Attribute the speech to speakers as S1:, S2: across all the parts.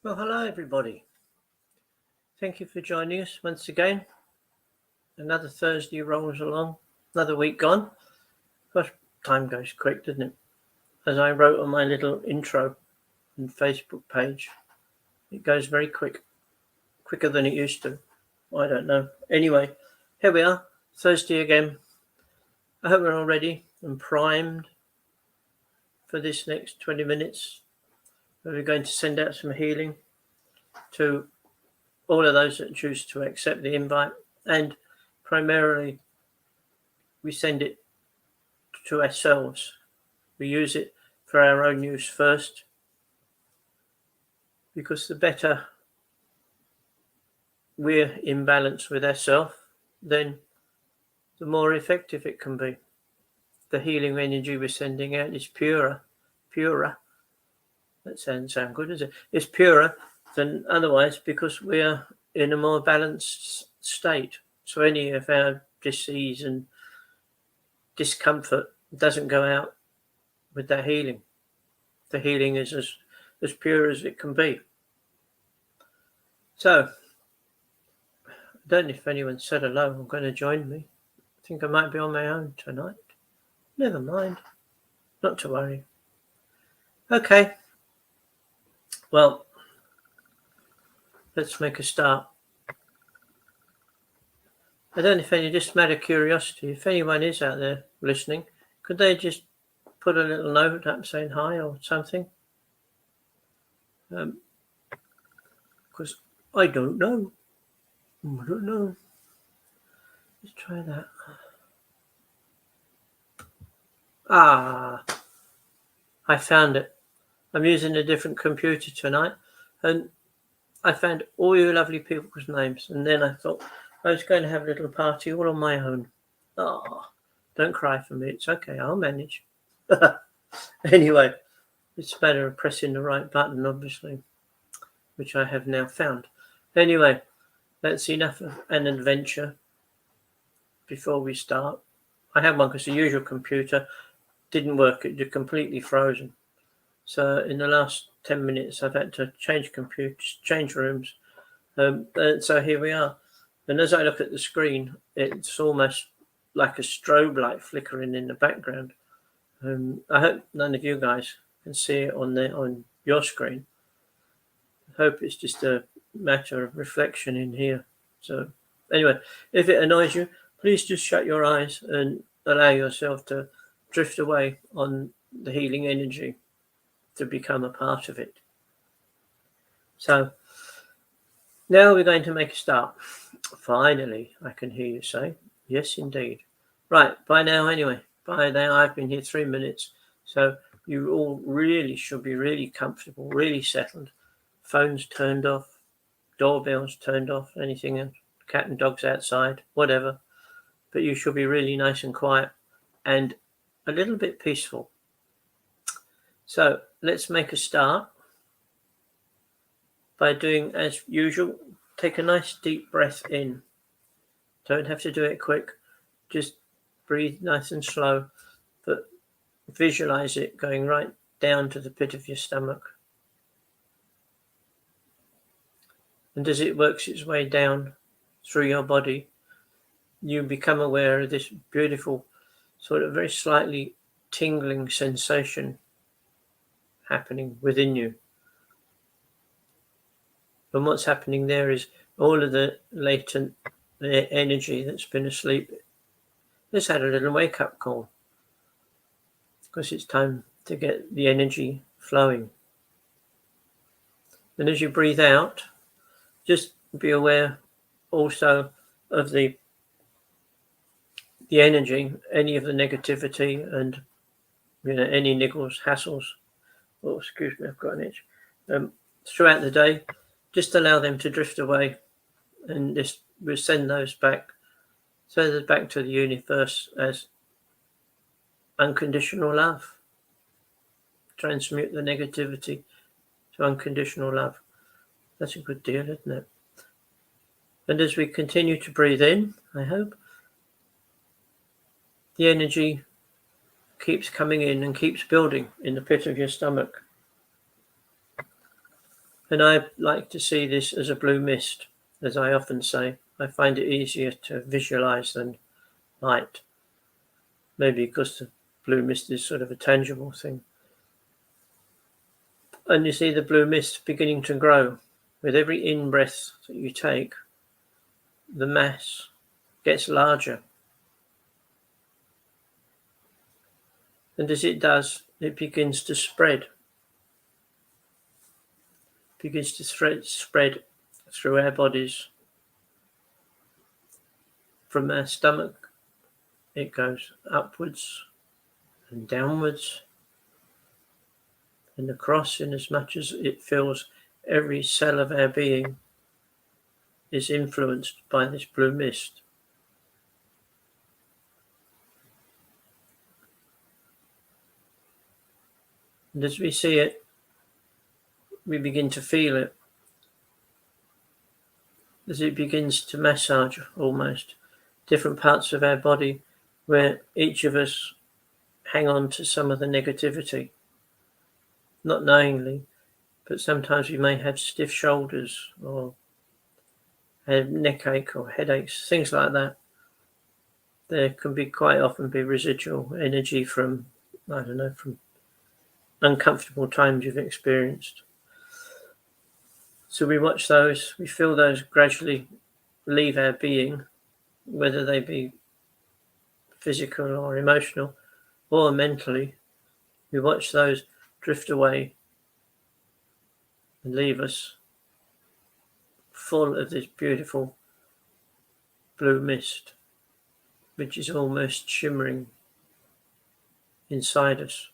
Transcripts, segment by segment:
S1: Well, hello everybody. Thank you for joining us once again. Another Thursday rolls along, another week gone. Gosh, time goes quick, doesn't it? As I wrote on my little intro and Facebook page, it goes very quick, quicker than it used to. I don't know. Anyway, here we are, Thursday again. I hope we're all ready and primed for this next 20 minutes. We're going to send out some healing to all of those that choose to accept the invite, and primarily we send it to ourselves. We use it for our own use first, because the better we're in balance with ourselves, then the more effective it can be. The healing energy we're sending out is purer. That doesn't sound good, does it? It's purer than otherwise, because we're in a more balanced state. So any of our disease and discomfort doesn't go out with that healing. The healing is as pure as it can be. So, I don't know if anyone said hello or going to join me. I think I might be on my own tonight. Never mind. Not to worry. Okay. Well, let's make a start. I don't know if any, just matter of curiosity, if anyone is out there listening, could they just put a little note up saying hi or something? Because I don't know. Let's try that. I found it. I'm using a different computer tonight, and I found all you lovely people's names, and then I thought I was going to have a little party all on my own. Don't cry for me. It's okay. I'll manage. Anyway, it's a matter of pressing the right button, obviously, which I have now found. Anyway, that's enough of an adventure before we start. I had one because the usual computer didn't work. It was completely frozen. So in the last 10 minutes, I've had to change computers, change rooms. So here we are. And as I look at the screen, it's almost like a strobe light flickering in the background. I hope none of you guys can see it on your screen. I hope it's just a matter of reflection in here. So anyway, if it annoys you, please just shut your eyes and allow yourself to drift away on the healing energy to become a part of it. So now we're going to make a start. Finally, I can hear you say, yes, indeed. Right, by now anyway. By now I've been here 3 minutes. So you all really should be really comfortable, really settled. Phones turned off, doorbells turned off, anything else, cat and dogs outside, whatever. But you should be really nice and quiet and a little bit peaceful. So let's make a start by doing as usual. Take a nice deep breath in. Don't have to do it quick. Just breathe nice and slow, but visualize it going right down to the pit of your stomach. And as it works its way down through your body, you become aware of this beautiful, sort of very slightly tingling sensation happening within you. And what's happening there is all of the latent energy that's been asleep has had a little wake-up call, because it's time to get the energy flowing. And as you breathe out, just be aware also of the energy, any of the negativity and any niggles, hassles. Oh, excuse me, I've got an itch. Throughout the day, just allow them to drift away, and just we'll send those back. Send it back to the universe as unconditional love. Transmute the negativity to unconditional love. That's a good deal, isn't it? And as we continue to breathe in, I hope, the energy keeps coming in and keeps building in the pit of your stomach. And I like to see this as a blue mist, as I often say. I find it easier to visualize than light. Maybe because the blue mist is sort of a tangible thing. And you see the blue mist beginning to grow. With every in-breath that you take, the mass gets larger. And as it does, it begins to spread. It begins to spread through our bodies. From our stomach, it goes upwards and downwards and across, in as much as it feels every cell of our being is influenced by this blue mist. And as we see it, we begin to feel it as it begins to massage almost different parts of our body where each of us hang on to some of the negativity, not knowingly, but sometimes we may have stiff shoulders or have neck ache or headaches, things like that. There can be quite often be residual energy from, from uncomfortable times you've experienced. So we watch those, we feel those gradually leave our being, whether they be physical or emotional or mentally. We watch those drift away and leave us full of this beautiful blue mist, which is almost shimmering inside us.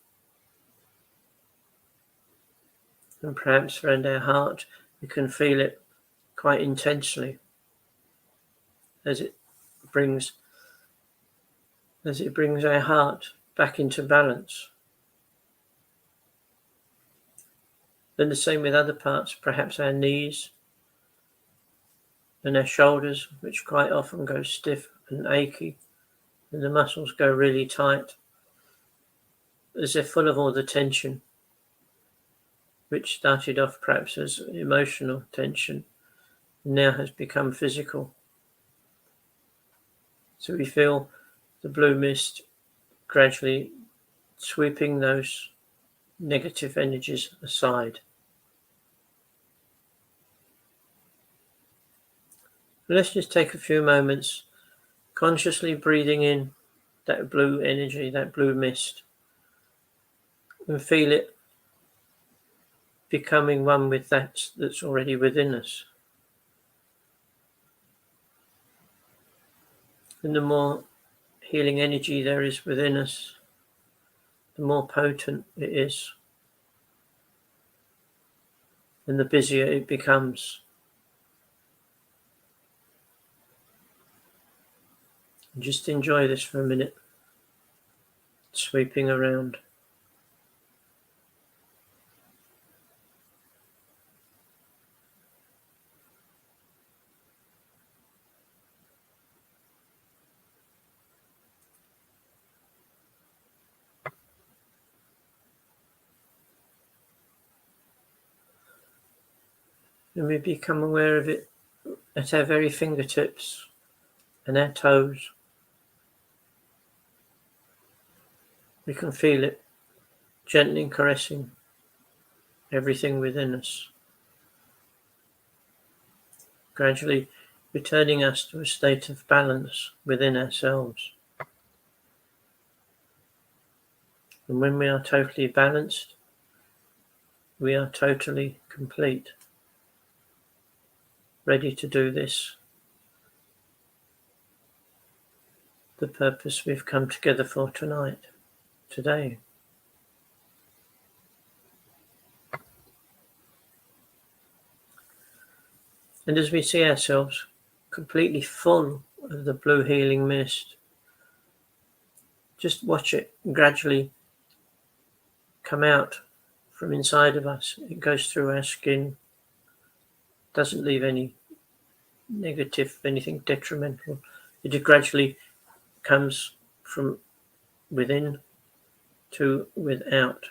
S1: And perhaps around our heart, we can feel it quite intensely as it brings our heart back into balance. Then the same with other parts, perhaps our knees and our shoulders, which quite often go stiff and achy, and the muscles go really tight, as they're full of all the tension, which started off perhaps as emotional tension, and now has become physical. So we feel the blue mist gradually sweeping those negative energies aside. Let's just take a few moments consciously breathing in that blue energy, that blue mist, and feel it becoming one with that that's already within us. And the more healing energy there is within us, the more potent it is, and the busier it becomes. And just enjoy this for a minute, sweeping around. And we become aware of it at our very fingertips and our toes. We can feel it gently caressing everything within us, gradually returning us to a state of balance within ourselves. And when we are totally balanced, we are totally complete, ready to do this, the purpose we've come together for today. And as we see ourselves completely full of the blue healing mist, just watch it gradually come out from inside of us. It goes through our skin, doesn't leave any negative, anything detrimental. It gradually comes from within to without,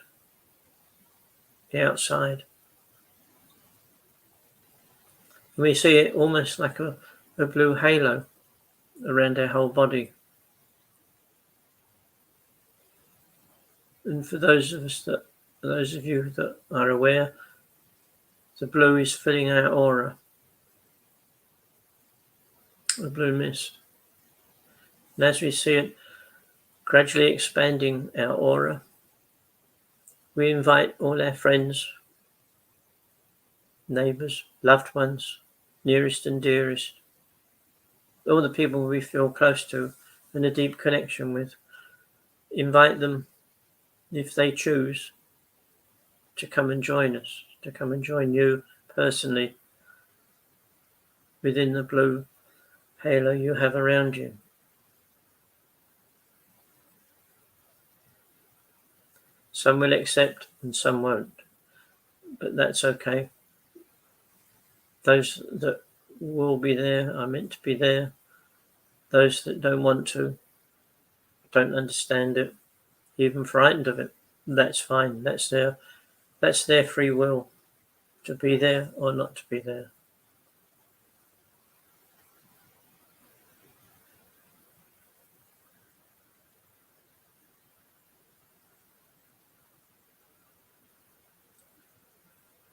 S1: the outside. We see it almost like a blue halo around our whole body. And for those of you that are aware, the blue is filling our aura, the blue mist. And as we see it gradually expanding our aura, we invite all our friends, neighbours, loved ones, nearest and dearest, all the people we feel close to and a deep connection with, invite them, if they choose, to come and join us, to come and join you personally within the blue halo you have around you. Some will accept and some won't, but that's okay. Those that will be there are meant to be there. Those that don't want to, don't understand it, even frightened of it, that's fine. That's their free will to be there or not to be there.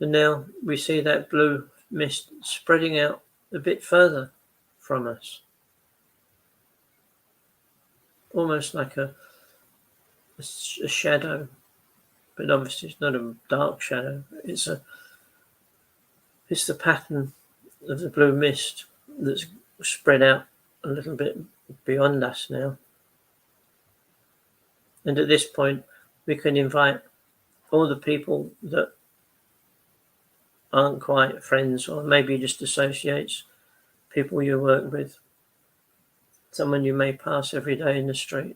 S1: And now we see that blue mist spreading out a bit further from us, almost like a shadow, but obviously it's not a dark shadow. It's the pattern of the blue mist that's spread out a little bit beyond us now. And at this point, we can invite all the people that aren't quite friends, or maybe just associates, people you work with, someone you may pass every day in the street,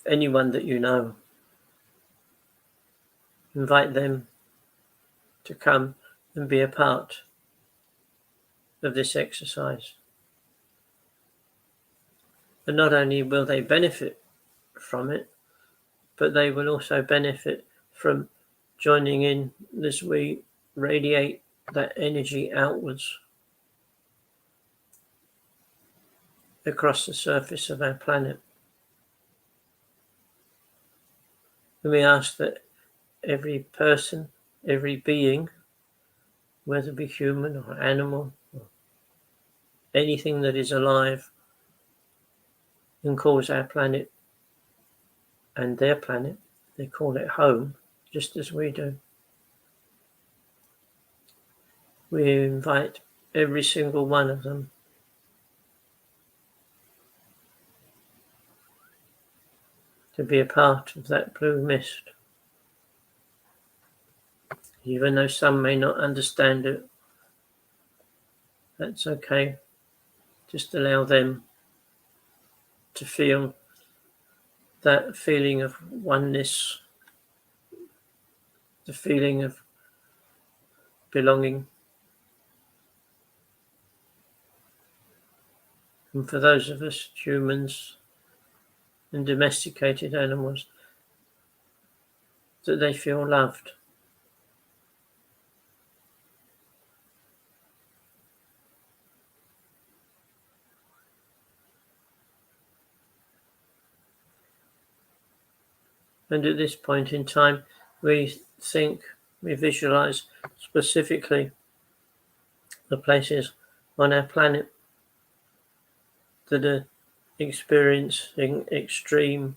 S1: anyone that you know. Invite them to come and be a part of this exercise. And not only will they benefit from it, but they will also benefit from joining in as we radiate that energy outwards across the surface of our planet. And we ask that every person, every being, whether it be human or animal, or anything that is alive and calls our planet and their planet, they call it home, just as we do. We invite every single one of them to be a part of that blue mist. Even though some may not understand it, that's okay. Just allow them to feel that feeling of oneness, the feeling of belonging. And for those of us humans and domesticated animals, that they feel loved. And at this point in time, we visualize specifically the places on our planet that are experiencing extreme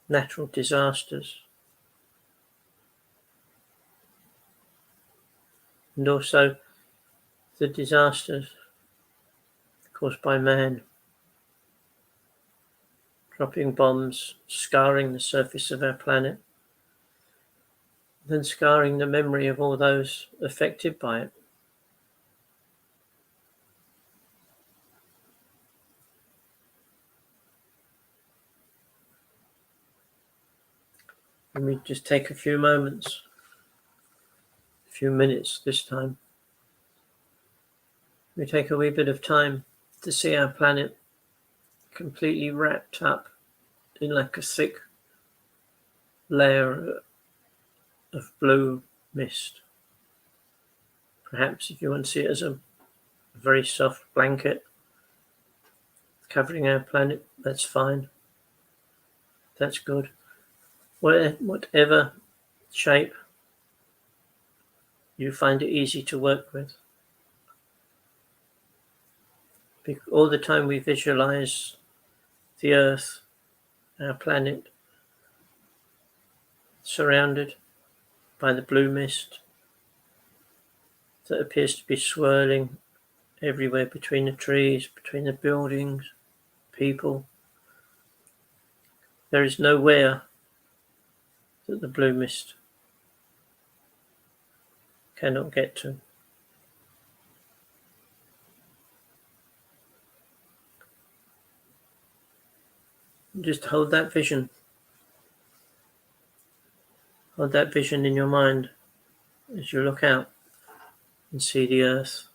S1: natural disasters, and also the disasters caused by man, dropping bombs, scarring the surface of our planet, then scarring the memory of all those affected by it. And we just take a few moments, a few minutes this time. We take a wee bit of time to see our planet completely wrapped up in like a thick layer of blue mist. Perhaps if you want to see it as a very soft blanket covering our planet, that's fine. That's good. Whatever shape you find it easy to work with. All the time we visualize the Earth, our planet, surrounded by the blue mist that appears to be swirling everywhere between the trees, between the buildings, people. There is nowhere that the blue mist cannot get to. Just hold that vision. Hold that vision in your mind as you look out and see the Earth.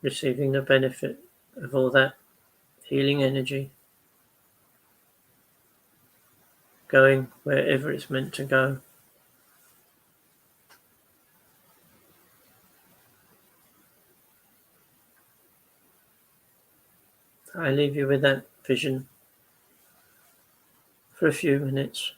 S1: Receiving the benefit of all that healing energy, going wherever it's meant to go. I leave you with that vision for a few minutes.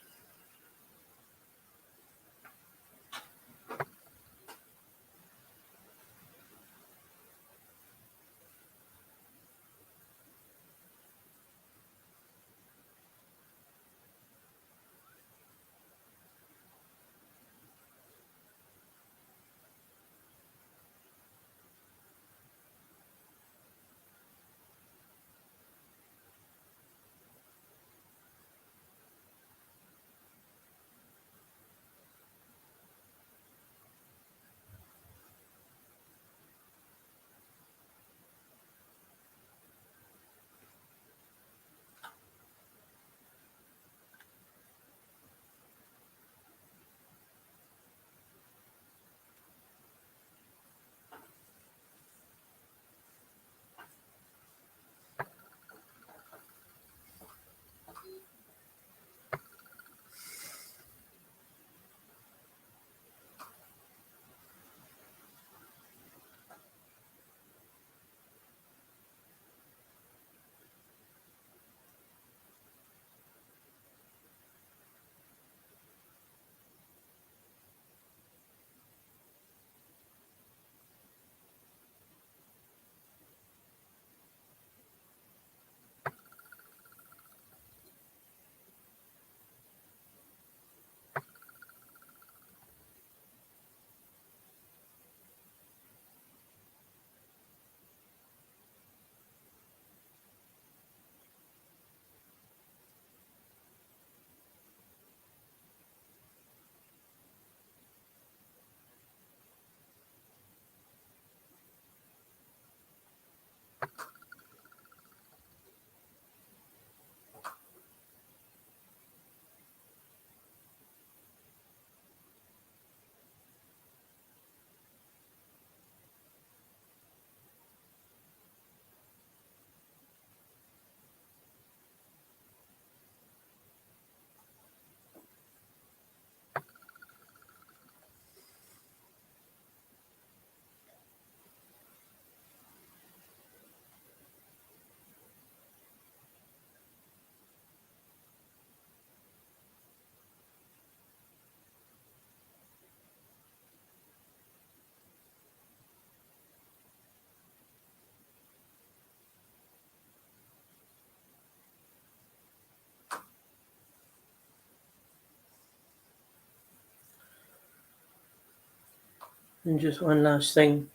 S1: And just one last thing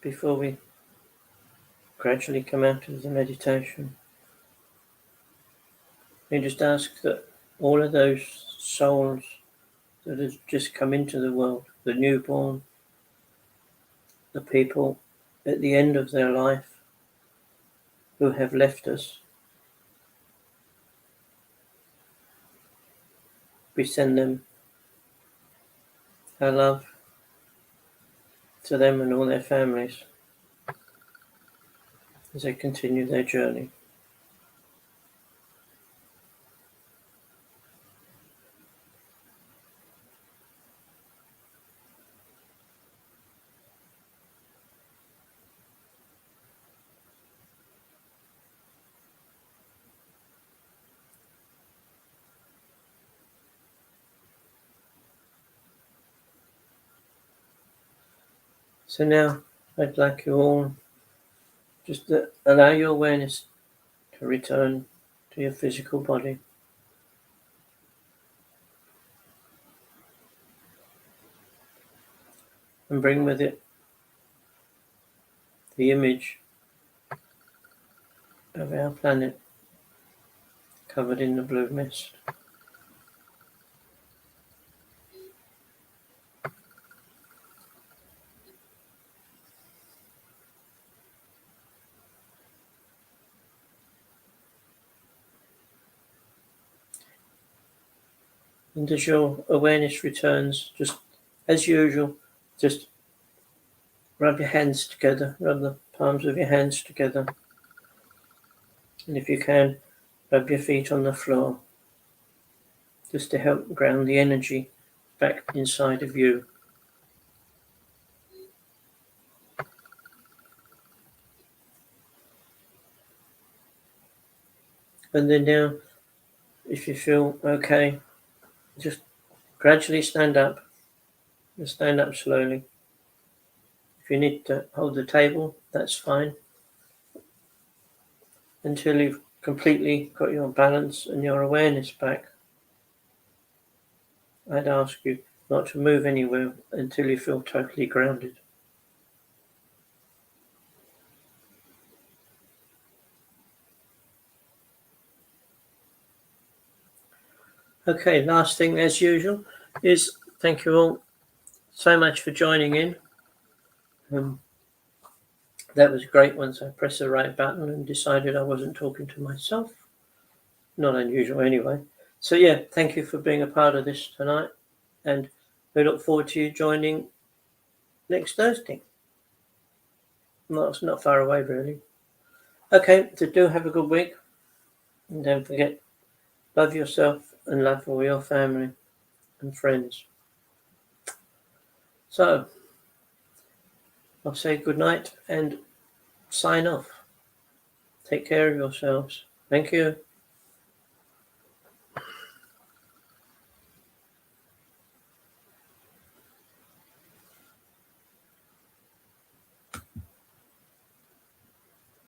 S1: before we gradually come out of the meditation. We just ask that all of those souls that have just come into the world, the newborn, the people at the end of their life who have left us, we send them our love to them and all their families. as they continue their journey. So now I'd like you all just to allow your awareness to return to your physical body. And bring with it the image of our planet covered in the blue mist. And as your awareness returns, just as usual, just rub your hands together, rub the palms of your hands together. And if you can, rub your feet on the floor, just to help ground the energy back inside of you. And then now, if you feel okay, just gradually stand up. Just stand up slowly. If you need to hold the table, that's fine. Until you've completely got your balance and your awareness back, I'd ask you not to move anywhere until you feel totally grounded. Okay, last thing as usual is thank you all so much for joining in. That was great once I pressed the right button and decided I wasn't talking to myself. Not unusual anyway. So yeah, thank you for being a part of this tonight, and we look forward to you joining next Thursday. No, it's not far away really. Okay, so do have a good week, and don't forget, love yourself and love all your family and friends. So, I'll say good night and sign off. Take care of yourselves. Thank you.